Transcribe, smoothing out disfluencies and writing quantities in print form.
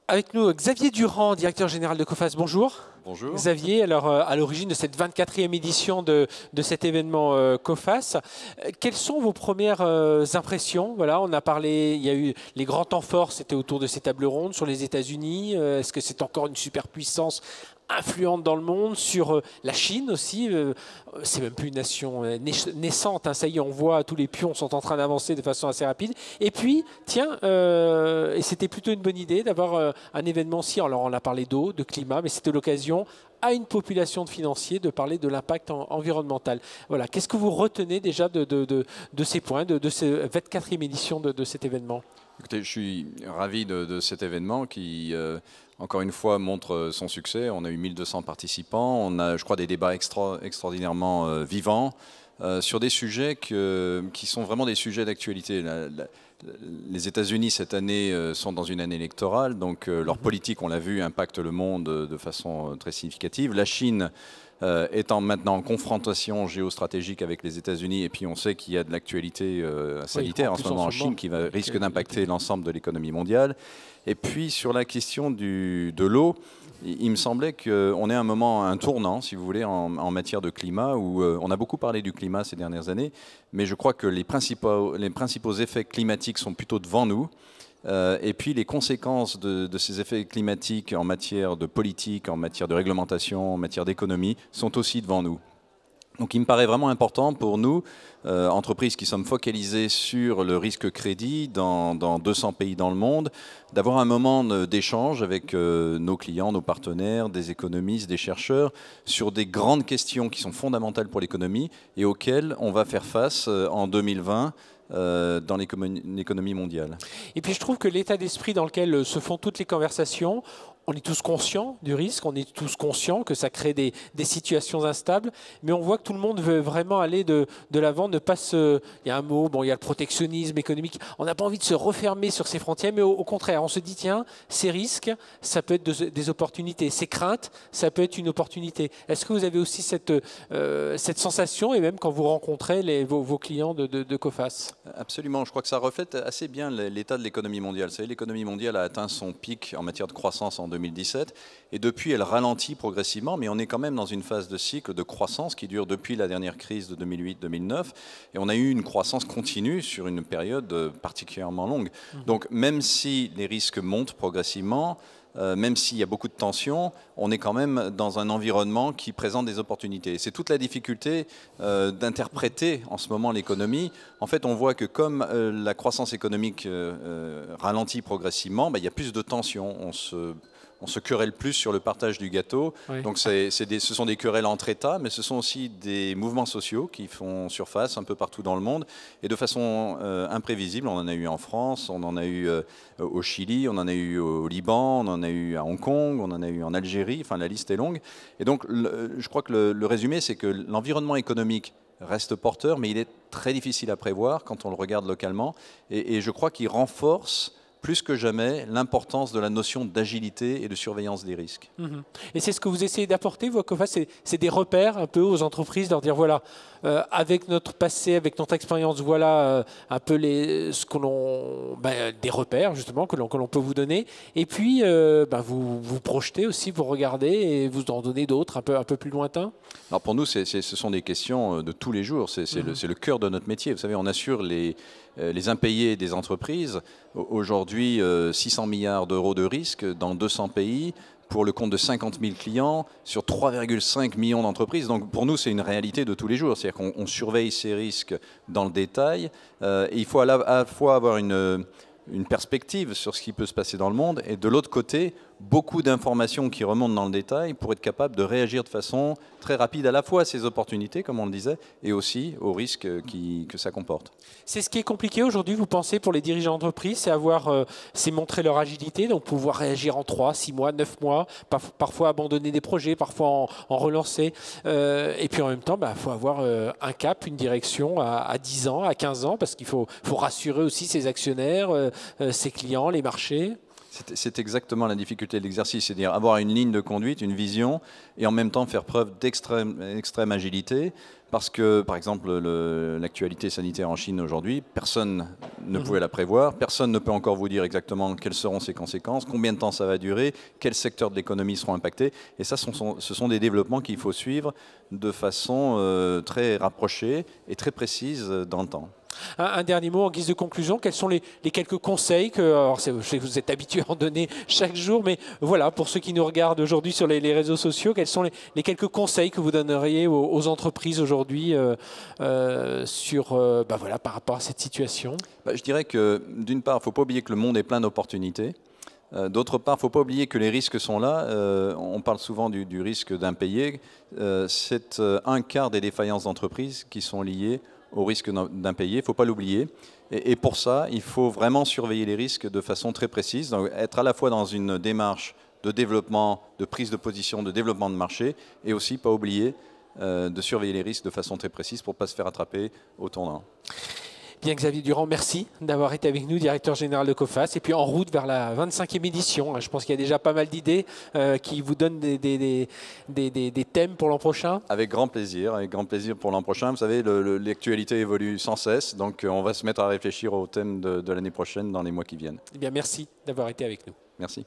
Avec nous, Xavier Durand, directeur général de Coface. Bonjour. Bonjour. Xavier, alors à l'origine de cette 24e édition de cet événement Coface, quelles sont vos premières impressions? Voilà, on a parlé, il y a eu les grands temps forts, c'était autour de ces tables rondes sur les États-Unis. Est-ce que c'est encore une superpuissance influente dans le monde, sur la Chine aussi, c'est même plus une nation naissante, hein, ça y est, on voit tous les pions sont en train d'avancer de façon assez rapide. Et puis, tiens, et c'était plutôt une bonne idée d'avoir un événement aussi, alors on a parlé d'eau, de climat, mais c'était l'occasion à une population de financiers de parler de l'impact environnemental. Voilà, qu'est-ce que vous retenez déjà de ces points, de cette 24e édition de cet événement? Écoutez, je suis ravi de cet événement qui, encore une fois, montre son succès. On a eu 1200 participants, on a, je crois, des débats extraordinairement vivants sur des sujets qui sont vraiment des sujets d'actualité. Les États-Unis, cette année, sont dans une année électorale, donc leur politique, on l'a vu, impacte le monde de façon très significative. La Chine étant maintenant en confrontation géostratégique avec les États-Unis, et puis on sait qu'il y a de l'actualité sanitaire en ce moment en Chine qui risque d'impacter l'ensemble de l'économie mondiale. Et puis sur la question de l'eau, il me semblait qu'on est à un tournant, si vous voulez, en matière de climat, où on a beaucoup parlé du climat ces dernières années, mais je crois que les principaux effets climatiques sont plutôt devant nous. Et puis les conséquences de ces effets climatiques en matière de politique, en matière de réglementation, en matière d'économie, sont aussi devant nous. Donc il me paraît vraiment important pour nous, entreprises qui sommes focalisées sur le risque crédit dans 200 pays dans le monde, d'avoir un moment d'échange avec nos clients, nos partenaires, des économistes, des chercheurs, sur des grandes questions qui sont fondamentales pour l'économie et auxquelles on va faire face en 2020 dans l'économie mondiale. Et puis je trouve que l'état d'esprit dans lequel se font toutes les conversations, on est tous conscients du risque, on est tous conscients que ça crée des situations instables, mais on voit que tout le monde veut vraiment aller de l'avant, ne pas se... Il y a un mot, bon, il y a le protectionnisme économique, on n'a pas envie de se refermer sur ces frontières, mais au contraire, on se dit, tiens, ces risques, ça peut être des opportunités, ces craintes, ça peut être une opportunité. Est-ce que vous avez aussi cette sensation, et même quand vous rencontrez vos clients de Coface? Absolument, je crois que ça reflète assez bien l'état de l'économie mondiale. Vous savez, l'économie mondiale a atteint son pic en matière de croissance en 2017 et depuis elle ralentit progressivement, mais on est quand même dans une phase de cycle de croissance qui dure depuis la dernière crise de 2008-2009 et on a eu une croissance continue sur une période particulièrement longue. Donc même si les risques montent progressivement, même s'il y a beaucoup de tensions, on est quand même dans un environnement qui présente des opportunités. C'est toute la difficulté d'interpréter en ce moment l'économie. En fait, on voit que comme la croissance économique ralentit progressivement, il y a plus de tensions. On se querelle plus sur le partage du gâteau. Oui. Donc ce sont des querelles entre États, mais ce sont aussi des mouvements sociaux qui font surface un peu partout dans le monde et de façon imprévisible. On en a eu en France, on en a eu au Chili, on en a eu au Liban, on en a eu à Hong Kong, on en a eu en Algérie, enfin la liste est longue. Et donc je crois que le résumé, c'est que l'environnement économique reste porteur, mais il est très difficile à prévoir quand on le regarde localement. Et je crois qu'il renforce plus que jamais l'importance de la notion d'agilité et de surveillance des risques. Et c'est ce que vous essayez d'apporter, vous, à Coface, c'est des repères un peu aux entreprises, leur dire voilà, avec notre passé, avec notre expérience, voilà un peu des repères justement que l'on peut vous donner. Et puis vous projetez aussi, vous regardez et vous en donnez d'autres un peu plus lointains. Alors pour nous, ce sont des questions de tous les jours. C'est le cœur de notre métier. Vous savez, on assure les impayés des entreprises. Aujourd'hui, 600 milliards d'euros de risques dans 200 pays pour le compte de 50 000 clients sur 3,5 millions d'entreprises. Donc pour nous, c'est une réalité de tous les jours. C'est-à-dire qu'on surveille ces risques dans le détail. Et il faut à la fois avoir une perspective sur ce qui peut se passer dans le monde et de l'autre côté, beaucoup d'informations qui remontent dans le détail pour être capable de réagir de façon très rapide à la fois à ces opportunités, comme on le disait, et aussi aux risques que ça comporte. C'est ce qui est compliqué aujourd'hui, vous pensez, pour les dirigeants d'entreprise, c'est montrer leur agilité, donc pouvoir réagir en 3, 6 mois, 9 mois, parfois abandonner des projets, parfois en relancer. Et puis en même temps, faut avoir un cap, une direction à 10 ans, à 15 ans, parce qu'il faut rassurer aussi ses actionnaires, ses clients, les marchés. C'est exactement la difficulté de l'exercice, c'est-à-dire avoir une ligne de conduite, une vision, et en même temps faire preuve d'extrême agilité, parce que, par exemple, l'actualité sanitaire en Chine aujourd'hui, personne ne pouvait la prévoir, personne ne peut encore vous dire exactement quelles seront ses conséquences, combien de temps ça va durer, quels secteurs de l'économie seront impactés, et ça, ce sont des développements qu'il faut suivre de façon très rapprochée et très précise dans le temps. Un dernier mot en guise de conclusion, quels sont les quelques conseils que, alors je sais que vous êtes habitué à en donner chaque jour, mais voilà, pour ceux qui nous regardent aujourd'hui sur les réseaux sociaux, quels sont les quelques conseils que vous donneriez aux entreprises aujourd'hui voilà, par rapport à cette situation? Je dirais que d'une part, il ne faut pas oublier que le monde est plein d'opportunités. D'autre part, il ne faut pas oublier que les risques sont là. On parle souvent du risque d'impayé. C'est un quart des défaillances d'entreprises qui sont liées au risque d'impayé, il ne faut pas l'oublier. Et pour ça, il faut vraiment surveiller les risques de façon très précise, donc être à la fois dans une démarche de développement, de prise de position, de développement de marché, et aussi pas oublier de surveiller les risques de façon très précise pour ne pas se faire attraper au tournant. Bien, Xavier Durand, merci d'avoir été avec nous, directeur général de Coface, et puis en route vers la 25e édition. Je pense qu'il y a déjà pas mal d'idées qui vous donnent des thèmes pour l'an prochain. Avec grand plaisir pour l'an prochain. Vous savez, l'actualité évolue sans cesse, donc on va se mettre à réfléchir aux thèmes de l'année prochaine dans les mois qui viennent. Eh bien, merci d'avoir été avec nous. Merci.